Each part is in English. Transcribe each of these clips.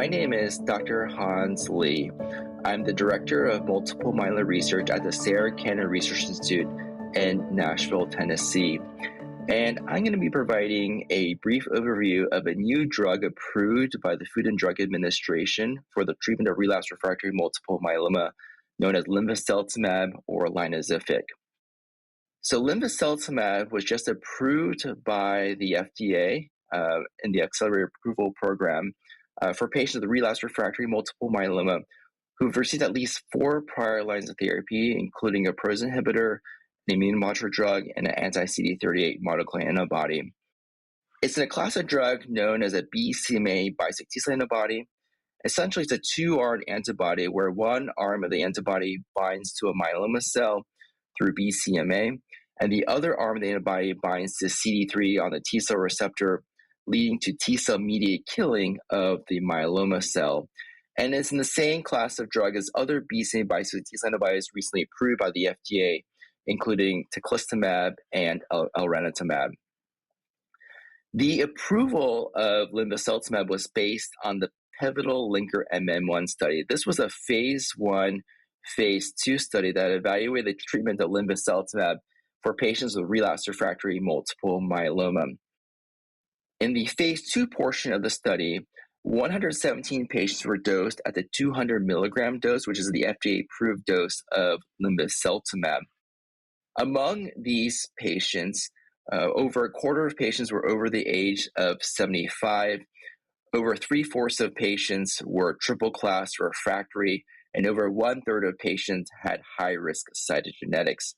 My name is Dr. Hans Lee. I'm the Director of Multiple Myeloma Research at the Sarah Cannon Research Institute in Nashville, Tennessee. And I'm going to be providing a brief overview of a new drug approved by the Food and Drug Administration for the treatment of relapsed refractory multiple myeloma, known as linvoseltamab or Lynozyfic. So linvoseltamab was just approved by the FDA in the Accelerated Approval Program for patients with relapsed refractory multiple myeloma who've received at least 4 prior lines of therapy, including a proteasome inhibitor, an immunomodulatory drug, and an anti-CD38 monoclonal antibody. It's in a class of drug known as a BCMA bispecific T-cell antibody. Essentially, it's a 2-armed antibody where one arm of the antibody binds to a myeloma cell through BCMA, and the other arm of the antibody binds to CD3 on the T-cell receptor, leading to T-cell mediated killing of the myeloma cell. And it's in the same class of drug as other BCMA bispecific T-cell antibodies recently approved by the FDA, including teclistamab and elranatamab. The approval of linvoseltamab was based on the pivotal linker MM1 study. This was a phase 1, phase 2 study that evaluated the treatment of linvoseltamab for patients with relapsed refractory multiple myeloma. In the phase 2 portion of the study, 117 patients were dosed at the 200 milligram dose, which is the FDA-approved dose of linvoseltamab. Among these patients, over a quarter of patients were over the age of 75, over 3/4 of patients were triple-class refractory, and over 1/3 of patients had high-risk cytogenetics.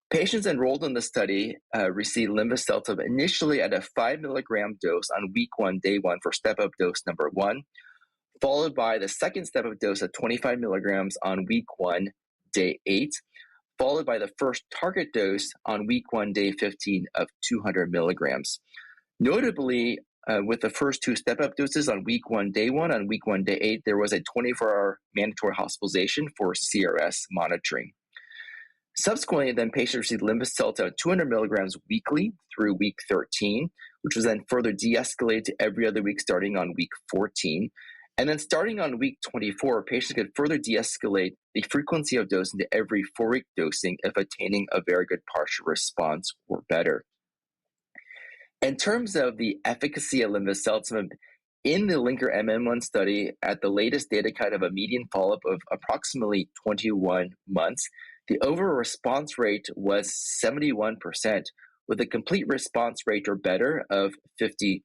Patients enrolled in the study received linvoseltamab initially at a 5 milligram dose on week 1, day 1 for step-up dose number 1, followed by the second step-up dose of 25 milligrams on week 1, day 8, followed by the first target dose on week 1, day 15 of 200 milligrams. Notably, with the first 2 step-up doses on week 1, day 1, on week 1, day 8, there was a 24-hour mandatory hospitalization for CRS monitoring. Subsequently, then patients received linvoseltamab at 200 milligrams weekly through week 13, which was then further de-escalated to every other week starting on week 14. And then starting on week 24, patients could further de-escalate the frequency of dosing to every 4-week dosing if attaining a very good partial response or better. In terms of the efficacy of linvoseltamab, in the linker MM1 study, at the latest data cut of a median follow-up of approximately 21 months, the overall response rate was 71%, with a complete response rate or better of 52%.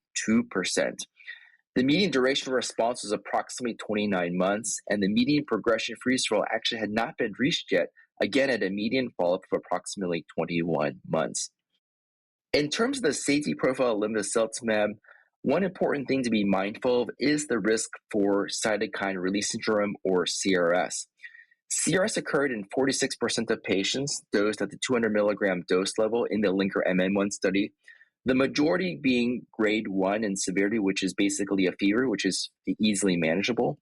The median duration of response was approximately 29 months, and the median progression-free survival actually had not been reached yet, again at a median follow-up of approximately 21 months. In terms of the safety profile of linvoseltamab, one important thing to be mindful of is the risk for cytokine release syndrome or CRS. CRS occurred in 46% of patients dosed at the 200 milligram dose level in the linker MM1 study, the majority being grade 1 in severity, which is basically a fever, which is easily manageable.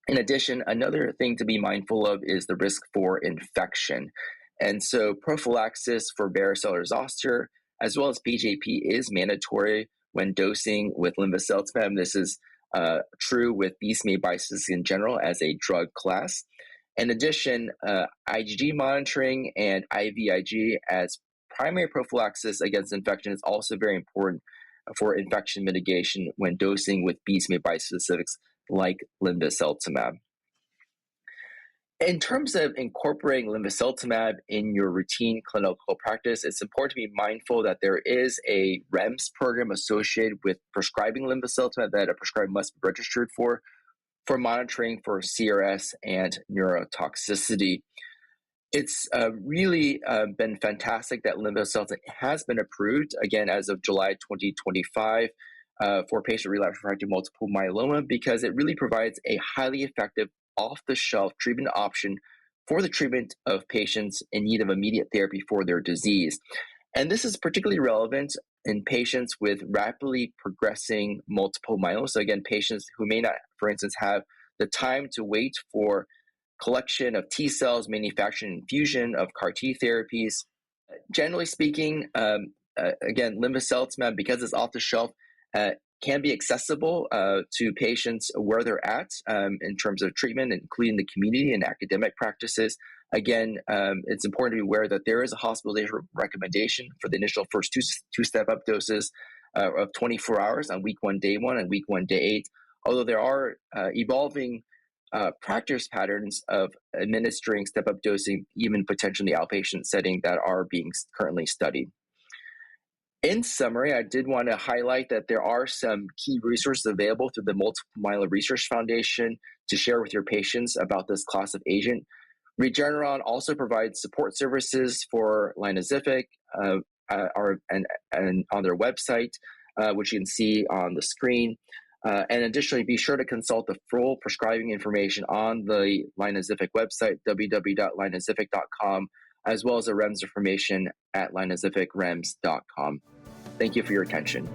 In addition, another thing to be mindful of is the risk for infection. And so prophylaxis for varicella zoster as well as BJP is mandatory when dosing with linvoseltamab. This is true with BCMA bispecifics in general as a drug class. In addition, IgG monitoring and IVIG as primary prophylaxis against infection is also very important for infection mitigation when dosing with BCMA bispecifics like linvoseltamab. In terms of incorporating linvoseltamab in your routine clinical practice, it's important to be mindful that there is a REMS program associated with prescribing linvoseltamab that a prescriber must be registered for monitoring for CRS and neurotoxicity. It's really been fantastic that linvoseltamab has been approved, again, as of July 2025 for patient relapsed refractory multiple myeloma, because it really provides a highly effective off-the-shelf treatment option for the treatment of patients in need of immediate therapy for their disease. And this is particularly relevant in patients with rapidly progressing multiple myeloma. So again, patients who may not, for instance, have the time to wait for collection of T cells, manufacturing, infusion of CAR T therapies. Generally speaking, again, linvoseltamab, because it's off the shelf, can be accessible to patients where they're at in terms of treatment, including the community and academic practices. Again, it's important to be aware that there is a hospitalization recommendation for the initial first two step-up doses of 24 hours on week 1, day 1, and week 1, day 8, although there are evolving practice patterns of administering step-up dosing, even potentially in the outpatient setting, that are being currently studied. In summary, I did want to highlight that there are some key resources available through the Multiple Myeloma Research Foundation to share with your patients about this class of agent. Regeneron also provides support services for Lynozyfic and on their website, which you can see on the screen. And additionally, be sure to consult the full prescribing information on the Lynozyfic website, www.lynozyfic.com, as well as the REMS information at lynozyficrems.com. Thank you for your attention.